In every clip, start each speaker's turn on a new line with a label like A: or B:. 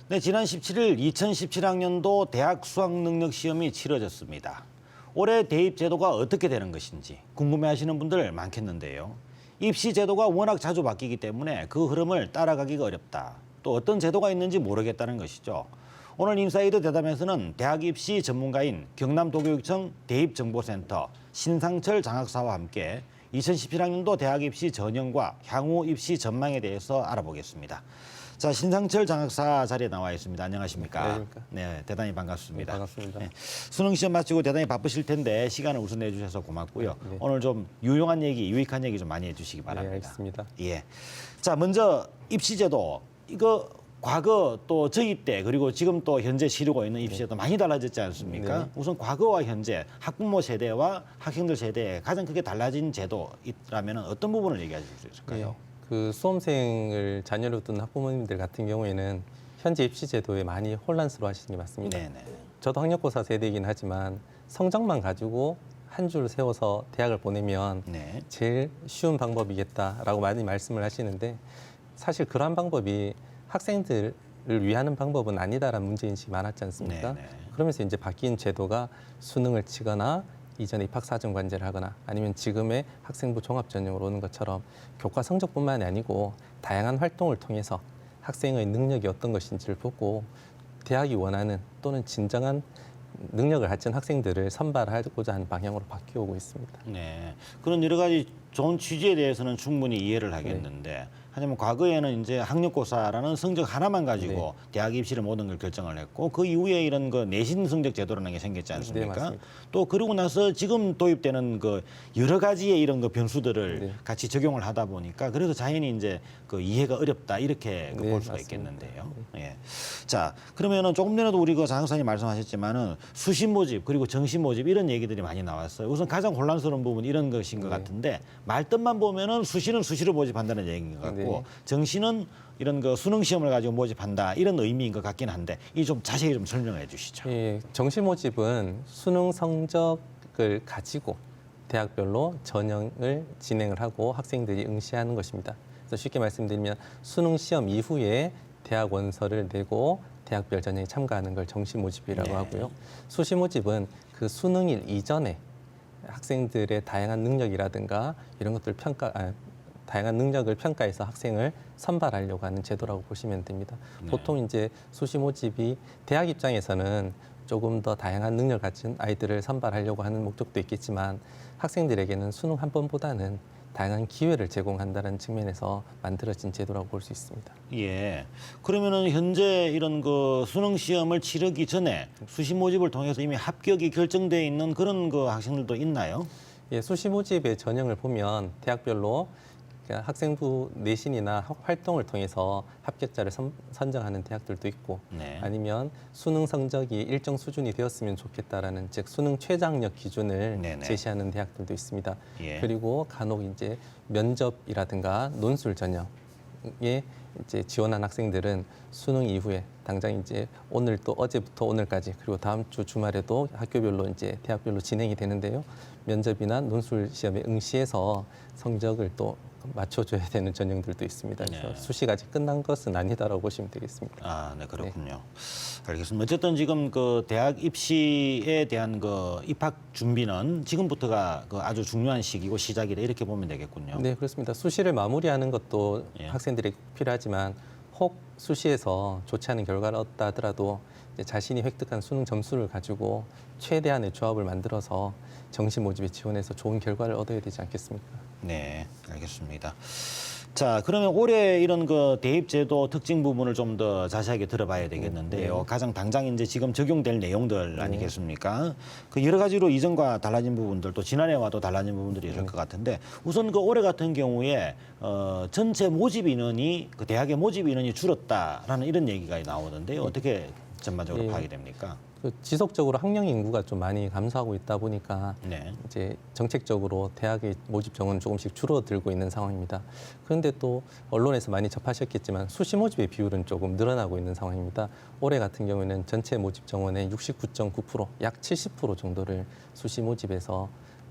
A: 네, 지난 17일 2017학년도 대학 수학능력시험이 치러졌습니다. 올해 대입 제도가 어떻게 되는 것인지 궁금해하시는 분들 많겠는데요. 입시 제도가 워낙 자주 바뀌기 때문에 그 흐름을 따라가기가 어렵다. 또 어떤 제도가 있는지 모르겠다는 것이죠. 오늘 인사이드 대담에서는 대학 입시 전문가인 경남도교육청 대입정보센터 신상철 장학사와 함께 2017학년도 대학 입시 전형과 향후 입시 전망에 대해서 알아보겠습니다. 자, 신상철 장학사 자리에 나와 있습니다. 안녕하십니까? 네, 대단히 반갑습니다.
B: 네, 반갑습니다.
A: 네, 수능 시험 마치고 대단히 바쁘실 텐데 시간을 우선 내주셔서 고맙고요.
B: 네.
A: 오늘 좀 유용한 얘기, 유익한 얘기 좀 많이 해주시기 바랍니다.
B: 네, 알겠습니다.
A: 예. 자, 먼저 입시제도 이거 과거 또 저희 때 그리고 지금 또 현재 치르고 있는 입시제도 많이 달라졌지 않습니까?
B: 네.
A: 우선 과거와 현재 학부모 세대와 학생들 세대에 가장 크게 달라진 제도 있다면 어떤 부분을 얘기하실 수 있을까요?
B: 네, 그 수험생을 자녀로 둔 학부모님들 같은 경우에는 현재 입시 제도에 많이 혼란스러워 하시는 게 맞습니다.
A: 네네.
B: 저도 학력고사 세대이긴 하지만 성적만 가지고 한 줄 세워서 대학을 보내면
A: 네.
B: 제일 쉬운 방법이겠다라고 많이 말씀을 하시는데 사실 그러한 방법이 학생들을 위하는 방법은 아니다라는 문제인식이 많았지 않습니까?
A: 네네.
B: 그러면서 이제 바뀐 제도가 수능을 치거나 이전에 입학사정관제를 하거나 아니면 지금의 학생부 종합전형으로 오는 것처럼 교과 성적뿐만이 아니고 다양한 활동을 통해서 학생의 능력이 어떤 것인지를 보고 대학이 원하는 또는 진정한 능력을 갖춘 학생들을 선발하고자 하는 방향으로 바뀌어오고 있습니다.
A: 네. 그런 여러 가지 좋은 취지에 대해서는 충분히 이해를 하겠는데 하지만 과거에는 이제 학력고사라는 성적 하나만 가지고 대학 입시를 모든 걸 결정을 했고 그 이후에 이런 그 내신 성적 제도라는 게 생겼지 않습니까?
B: 맞습니다.
A: 또 그러고 나서 지금 도입되는 그 여러 가지의 이런 그 변수들을 같이 적용을 하다 보니까 그래서 자연히 이제 그 이해가 어렵다 이렇게 볼 수가
B: 맞습니다.
A: 있겠는데요. 예. 자, 그러면은 조금 전에도 우리 그 장학사님 말씀하셨지만은 수시 모집 그리고 정시 모집 이런 얘기들이 많이 나왔어요. 우선 가장 혼란스러운 부분 이런 것인 것 같은데 말뜻만 보면은 수시는 수시로 모집한다는 얘기인 것 같고 정시는 이런 그 수능 시험을 가지고 모집한다 이런 의미인 것 같긴 한데 이 좀 자세히 좀 설명해 주시죠.
B: 예, 정시 모집은 수능 성적을 가지고 대학별로 전형을 진행을 하고 학생들이 응시하는 것입니다. 그래서 쉽게 말씀드리면 수능 시험 이후에 대학 원서를 내고 대학별 전형에 참가하는 걸 정시 모집이라고 하고요. 수시 모집은 그 수능일 이전에 학생들의 다양한 능력이라든가 이런 것들 다양한 능력을 평가해서 학생을 선발하려고 하는 제도라고 보시면 됩니다. 보통 이제 수시 모집이 대학 입장에서는 조금 더 다양한 능력을 가진 아이들을 선발하려고 하는 목적도 있겠지만 학생들에게는 수능 한 번보다는 다양한 기회를 제공한다는 측면에서 만들어진 제도라고 볼 수 있습니다.
A: 예. 그러면은 현재 이런 그 수능 시험을 치르기 전에 수시 모집을 통해서 이미 합격이 결정돼 있는 그런 그 학생들도 있나요?
B: 예, 수시 모집의 전형을 보면 대학별로 그러니까 학생부 내신이나 활동을 통해서 합격자를 선정하는 대학들도 있고 아니면 수능 성적이 일정 수준이 되었으면 좋겠다라는 즉 수능 최저학력 기준을 제시하는 대학들도 있습니다. 그리고 간혹 이제 면접이라든가 논술 전형에 이제 지원한 학생들은 수능 이후에 당장 이제 오늘 또 어제부터 오늘까지 그리고 다음 주 주말에도 학교별로 이제 대학별로 진행이 되는데요. 면접이나 논술 시험에 응시해서 성적을 또 맞춰줘야 되는 전형들도 있습니다. 그래서 수시가 아직 끝난 것은 아니다라고 보시면 되겠습니다.
A: 아, 네, 그렇군요. 알겠습니다. 어쨌든 지금 그 대학 입시에 대한 그 입학 준비는 지금부터가 그 아주 중요한 시기고 시작이다 이렇게 보면 되겠군요.
B: 네, 그렇습니다. 수시를 마무리하는 것도 학생들에게 필요하지만 혹 수시에서 좋지 않은 결과를 얻다 하더라도 이제 자신이 획득한 수능 점수를 가지고 최대한의 조합을 만들어서 정시 모집에 지원해서 좋은 결과를 얻어야 되지 않겠습니까?
A: 네, 알겠습니다. 자, 그러면 올해 이런 그 대입제도 특징 부분을 좀 더 자세하게 들어봐야 되겠는데요. 가장 당장 이제 지금 적용될 내용들 아니겠습니까? 그 여러 가지로 이전과 달라진 부분들 또 지난해와도 달라진 부분들이 있을 것 같은데 우선 그 올해 같은 경우에 전체 모집 인원이 그 대학의 모집 인원이 줄었다라는 이런 얘기가 나오는데요. 어떻게 전반적으로 파악이 됩니까?
B: 그 지속적으로 학령 인구가 좀 많이 감소하고 있다 보니까 이제 정책적으로 대학의 모집 정원은 조금씩 줄어들고 있는 상황입니다. 그런데 또 언론에서 많이 접하셨겠지만 수시 모집의 비율은 조금 늘어나고 있는 상황입니다. 올해 같은 경우에는 전체 모집 정원의 69.9%, 약 70% 정도를 수시 모집에서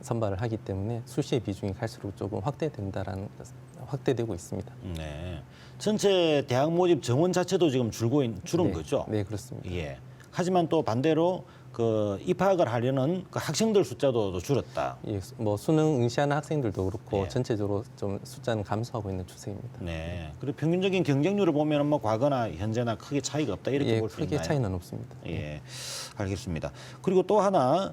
B: 선발을 하기 때문에 수시의 비중이 갈수록 조금 확대되고 있습니다.
A: 네. 전체 대학 모집 정원 자체도 지금 줄은
B: 네,
A: 거죠?
B: 네, 그렇습니다.
A: 예. 하지만 또 반대로 그 입학을 하려는 그 학생들 숫자도 또 줄었다.
B: 예, 뭐 수능 응시하는 학생들도 그렇고
A: 예.
B: 전체적으로 좀 숫자는 감소하고 있는 추세입니다.
A: 네. 그리고 평균적인 경쟁률을 보면은 뭐 과거나 현재나 크게 차이가 없다 이렇게
B: 예,
A: 볼 수
B: 크게
A: 있나요?
B: 차이는 없습니다.
A: 예, 알겠습니다. 그리고 또 하나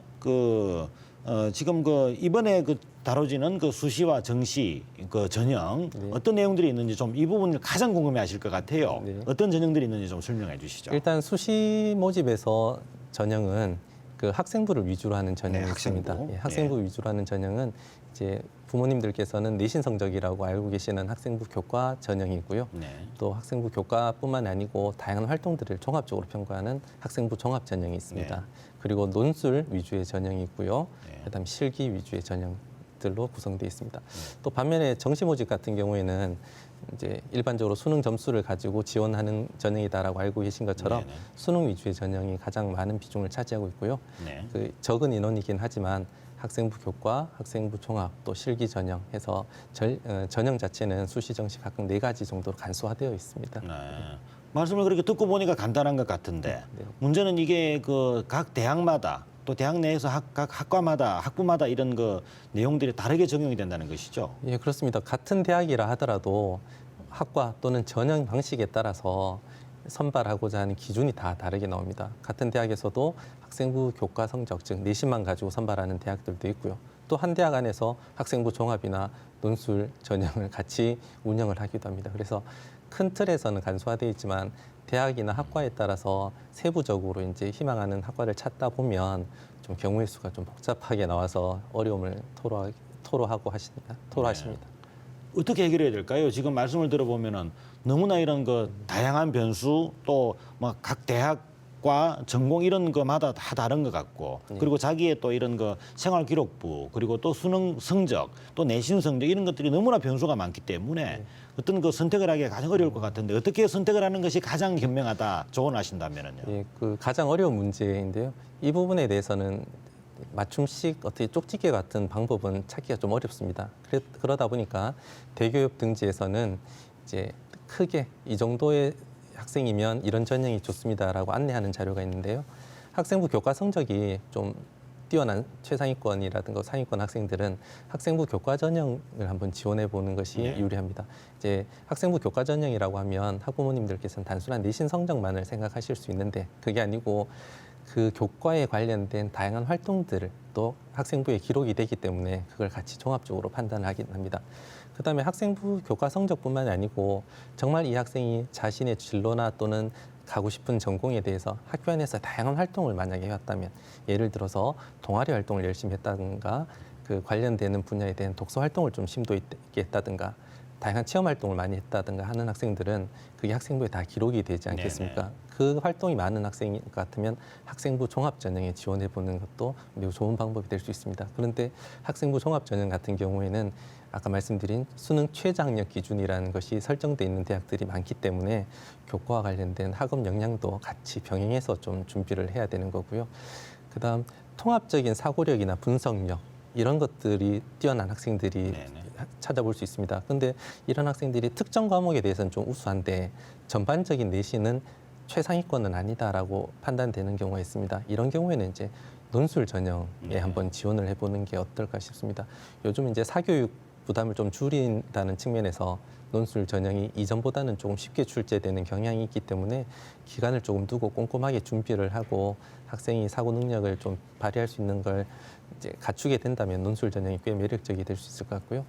A: 지금 이번에 다뤄지는 수시와 정시 전형
B: 네.
A: 어떤 내용들이 있는지 좀 이 부분을 가장 궁금해하실 것 같아요.
B: 네.
A: 어떤 전형들이 있는지 좀 설명해 주시죠.
B: 일단 수시 모집에서 전형은 그 학생부를 위주로 하는 전형이
A: 네,
B: 있습니다.
A: 학생부.
B: 예, 학생부 위주로 하는 전형은 이제 부모님들께서는 내신 성적이라고 알고 계시는 학생부 교과 전형이고요.
A: 네.
B: 또 학생부 교과뿐만 아니고 다양한 활동들을 종합적으로 평가하는 학생부 종합 전형이 있습니다.
A: 네.
B: 그리고 논술 위주의 전형이 있고요.
A: 네.
B: 그다음 실기 위주의 전형들로 구성되어 있습니다. 또 반면에 정시 모집 같은 경우에는 이제 일반적으로 수능 점수를 가지고 지원하는 전형이다라고 알고 계신 것처럼
A: 네네.
B: 수능 위주의 전형이 가장 많은 비중을 차지하고 있고요.
A: 네.
B: 그 적은 인원이긴 하지만 학생부 교과, 학생부 종합, 또 실기 전형 해서 전형 자체는 수시, 정시 각각 4가지 정도로 간소화되어 있습니다.
A: 네. 말씀을 그렇게 듣고 보니까 간단한 것 같은데
B: 네.
A: 문제는 이게 각 대학마다 또 대학 내에서 각 학과마다 학부마다 이런 내용들이 다르게 적용이 된다는 것이죠.
B: 예, 그렇습니다. 같은 대학이라 하더라도 학과 또는 전형 방식에 따라서 선발하고자 하는 기준이 다 다르게 나옵니다. 같은 대학에서도 학생부 교과 성적, 즉 내신만 가지고 선발하는 대학들도 있고요. 또 한 대학 안에서 학생부 종합이나 논술 전형을 같이 운영을 하기도 합니다. 그래서 큰 틀에서는 간소화되어 있지만 대학이나 학과에 따라서 세부적으로 이제 희망하는 학과를 찾다 보면 좀 경우의 수가 좀 복잡하게 나와서 어려움을 토로하십니다.
A: 어떻게 해결해야 될까요? 지금 말씀을 들어보면은 너무나 이런 다양한 변수 또 뭐 각 대학과 전공 이런 거마다 다 다른 것 같고 그리고 자기의 또 이런 생활 기록부 그리고 또 수능 성적 또 내신 성적 이런 것들이 너무나 변수가 많기 때문에 어떤 선택을 하기가 가장 어려울 것 같은데 어떻게 선택을 하는 것이 가장 현명하다 조언하신다면은요.
B: 예, 그 가장 어려운 문제인데요. 이 부분에 대해서는 맞춤식 어떻게 쪽집게 같은 방법은 찾기가 좀 어렵습니다. 그러다 보니까 대교육 등지에서는 이제 크게 이 정도의 학생이면 이런 전형이 좋습니다라고 안내하는 자료가 있는데요. 학생부 교과 성적이 좀 뛰어난 최상위권이라든가 상위권 학생들은 학생부 교과 전형을 한번 지원해 보는 것이
A: 네.
B: 유리합니다. 이제 학생부 교과 전형이라고 하면 학부모님들께서는 단순한 내신 성적만을 생각하실 수 있는데 그게 아니고 그 교과에 관련된 다양한 활동들을 또 학생부에 기록이 되기 때문에 그걸 같이 종합적으로 판단을 하긴 합니다. 그다음에 학생부 교과 성적뿐만 아니고 정말 이 학생이 자신의 진로나 또는 가고 싶은 전공에 대해서 학교 안에서 다양한 활동을 만약에 해왔다면 예를 들어서 동아리 활동을 열심히 했다든가 그 관련되는 분야에 대한 독서 활동을 좀 심도 있게 했다든가 다양한 체험 활동을 많이 했다든가 하는 학생들은 그게 학생부에 다 기록이 되지 않겠습니까?
A: 네네.
B: 그 활동이 많은 학생 같으면 학생부 종합 전형에 지원해 보는 것도 매우 좋은 방법이 될 수 있습니다. 그런데 학생부 종합 전형 같은 경우에는 아까 말씀드린 수능 최저학력 기준이라는 것이 설정돼 있는 대학들이 많기 때문에 교과와 관련된 학업 역량도 같이 병행해서 좀 준비를 해야 되는 거고요. 그다음 통합적인 사고력이나 분석력 이런 것들이 뛰어난 학생들이
A: 네네.
B: 찾아볼 수 있습니다. 그런데 이런 학생들이 특정 과목에 대해서는 좀 우수한데 전반적인 내신은 최상위권은 아니다라고 판단되는 경우가 있습니다. 이런 경우에는 이제 논술 전형에
A: 네.
B: 한번 지원을 해보는 게 어떨까 싶습니다. 요즘 이제 사교육 부담을 좀 줄인다는 측면에서 논술 전형이 이전보다는 조금 쉽게 출제되는 경향이 있기 때문에 기간을 조금 두고 꼼꼼하게 준비를 하고 학생이 사고 능력을 좀 발휘할 수 있는 걸 이제 갖추게 된다면 논술 전형이 꽤 매력적이 될 수 있을 것 같고요.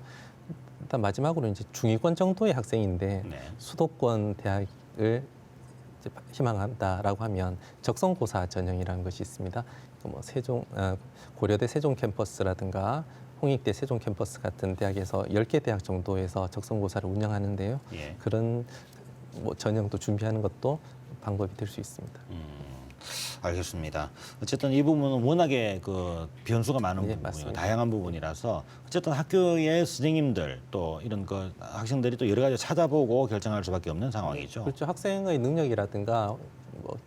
B: 일단 마지막으로 이제 중위권 정도의 학생인데
A: 네.
B: 수도권 대학을 이제 희망한다라고 하면 적성고사 전형이라는 것이 있습니다. 뭐 고려대 세종 캠퍼스라든가 홍익대 세종 캠퍼스 같은 대학에서 10개 대학 정도에서 적성고사를 운영하는데요.
A: 예.
B: 그런 전형도 준비하는 것도 방법이 될 수 있습니다.
A: 알겠습니다. 어쨌든 이 부분은 워낙에 변수가 많은
B: 네,
A: 부분이고
B: 맞습니다.
A: 다양한 부분이라서 어쨌든 학교의 선생님들 또 이런 학생들이 또 여러 가지 찾아보고 결정할 수밖에 없는 상황이죠.
B: 그렇죠. 학생의 능력이라든가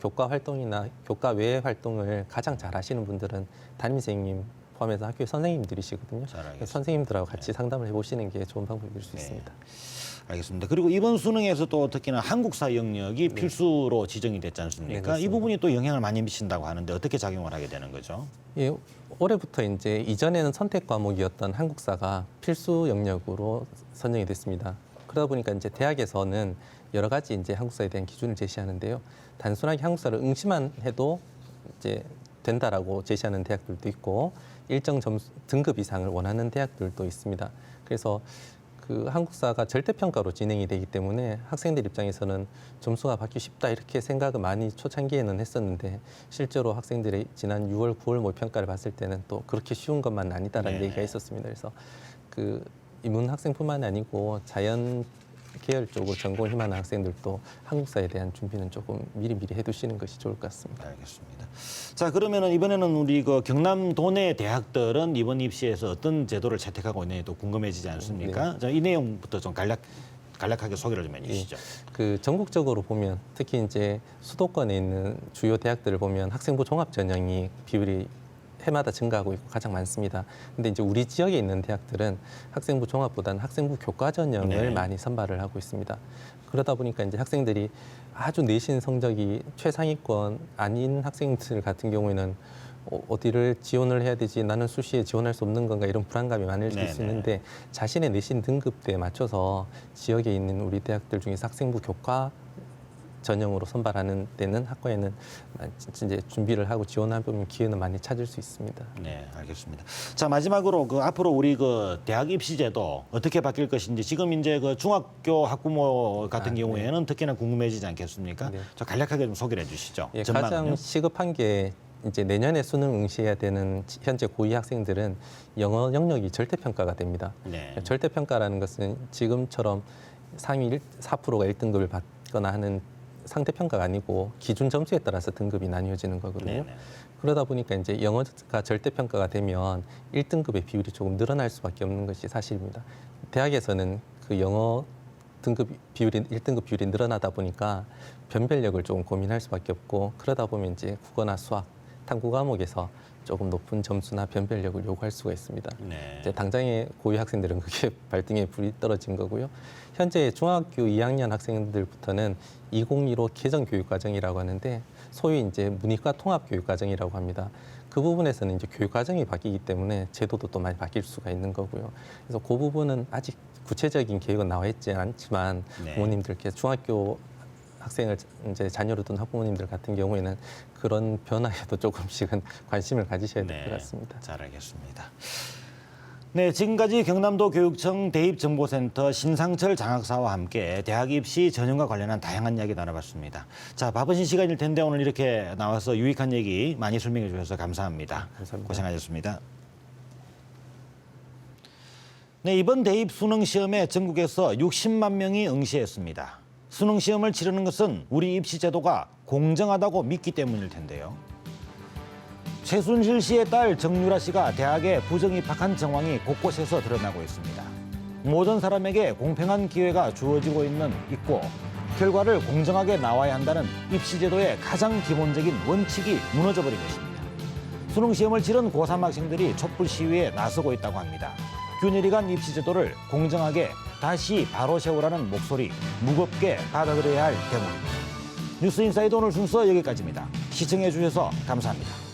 B: 교과 활동이나 교과 외의 활동을 가장 잘 하시는 분들은 담임 선생님 포함해서 학교의 선생님들이시거든요.
A: 잘 알겠습니다.
B: 그래서 선생님들하고 같이 상담을 해보시는 게 좋은 방법일 수
A: 네.
B: 있습니다.
A: 알겠습니다. 그리고 이번 수능에서 또 특히나 한국사 영역이 필수로 지정이 됐지 않습니까? 이
B: 맞습니다.
A: 부분이 또 영향을 많이 미친다고 하는데 어떻게 작용을 하게 되는 거죠?
B: 예, 올해부터 이제 이전에는 선택 과목이었던 한국사가 필수 영역으로 선정이 됐습니다. 그러다 보니까 이제 대학에서는 여러 가지 이제 한국사에 대한 기준을 제시하는데요. 단순하게 한국사를 응시만 해도 이제 된다라고 제시하는 대학들도 있고 일정 점수 등급 이상을 원하는 대학들도 있습니다. 그래서 그 한국사가 절대평가로 진행이 되기 때문에 학생들 입장에서는 점수가 받기 쉽다 이렇게 생각을 많이 초창기에는 했었는데 실제로 학생들이 지난 6월, 9월 모의평가를 봤을 때는 또 그렇게 쉬운 것만 아니다라는
A: 네네.
B: 얘기가 있었습니다. 그래서 그 인문 학생뿐만 아니고 자연 계열 쪽으로 전공을 희망하는 학생들도 한국사에 대한 준비는 조금 미리미리 해두시는 것이 좋을 것 같습니다.
A: 알겠습니다. 자, 그러면은 이번에는 우리 그 경남도 내 대학들은 이번 입시에서 어떤 제도를 채택하고 있는지도 궁금해지지 않습니까? 자, 이 내용부터 좀 간략하게 소개를 좀 해주시죠.
B: 그 전국적으로 보면 특히 이제 수도권에 있는 주요 대학들을 보면 학생부 종합 전형이 비율이 해마다 증가하고 있고 가장 많습니다. 근데 이제 우리 지역에 있는 대학들은 학생부 종합보다는 학생부 교과 전형을
A: 네.
B: 많이 선발을 하고 있습니다. 그러다 보니까 이제 학생들이 아주 내신 성적이 최상위권 아닌 학생들 같은 경우에는 어디를 지원을 해야 되지? 나는 수시에 지원할 수 없는 건가? 이런 불안감이 많을 수
A: 네네.
B: 있는데 자신의 내신 등급대에 맞춰서 지역에 있는 우리 대학들 중에서 학생부 교과 전형으로 선발하는 데는 학과에는 이제 준비를 하고 지원해보면 기회는 많이 찾을 수 있습니다.
A: 네, 알겠습니다. 자, 마지막으로 그 앞으로 우리 그 대학 입시제도 어떻게 바뀔 것인지 지금 이제 그 중학교 학부모 같은 경우에는 특히나 궁금해지지 않겠습니까?
B: 네.
A: 저 간략하게 좀 소개를 해주시죠.
B: 예,
A: 전망은요?
B: 가장 시급한 게 이제 내년에 수능 응시해야 되는 현재 고2 학생들은 영어 영역이 절대평가가 됩니다.
A: 네.
B: 절대평가라는 것은 지금처럼 상위 4%가 1등급을 받거나 하는 상대평가가 아니고 기준 점수에 따라서 등급이 나뉘어지는 거거든요.
A: 네네.
B: 그러다 보니까 이제 영어가 절대평가가 되면 1등급의 비율이 조금 늘어날 수밖에 없는 것이 사실입니다. 대학에서는 그 영어 등급 비율이 1등급 비율이 늘어나다 보니까 변별력을 조금 고민할 수밖에 없고 그러다 보면 이제 국어나 수학, 탐구 과목에서 조금 높은 점수나 변별력을 요구할 수가 있습니다.
A: 네.
B: 이제 당장의 고위 학생들은 그게 발등에 불이 떨어진 거고요. 현재 중학교 2학년 학생들부터는 2015 개정 교육 과정이라고 하는데 소위 이제 문이과 통합 교육 과정이라고 합니다. 그 부분에서는 이제 교육 과정이 바뀌기 때문에 제도도 또 많이 바뀔 수가 있는 거고요. 그래서 그 부분은 아직 구체적인 계획은 나와 있지 않지만
A: 네.
B: 부모님들께 중학교 학생을 이제 자녀로 둔 학부모님들 같은 경우에는 그런 변화에도 조금씩은 관심을 가지셔야 될 것 같습니다.
A: 잘 알겠습니다. 네, 지금까지 경남도 교육청 대입정보센터 신상철 장학사와 함께 대학 입시 전형과 관련한 다양한 이야기 나눠봤습니다. 자, 바쁘신 시간일 텐데 오늘 이렇게 나와서 유익한 얘기 많이 설명해 주셔서 감사합니다.
B: 감사합니다.
A: 고생하셨습니다. 네, 이번 대입 수능 시험에 전국에서 60만 명이 응시했습니다. 수능 시험을 치르는 것은 우리 입시 제도가 공정하다고 믿기 때문일 텐데요. 최순실 씨의 딸 정유라 씨가 대학에 부정 입학한 정황이 곳곳에서 드러나고 있습니다. 모든 사람에게 공평한 기회가 주어지고 있고 결과를 공정하게 나와야 한다는 입시 제도의 가장 기본적인 원칙이 무너져버린 것입니다. 수능 시험을 치른 고3 학생들이 촛불 시위에 나서고 있다고 합니다. 균열이 간 입시 제도를 공정하게 다시 바로 세우라는 목소리 무겁게 받아들여야 할 대목입니다. 뉴스인사이드 오늘 순서 여기까지입니다. 시청해 주셔서 감사합니다.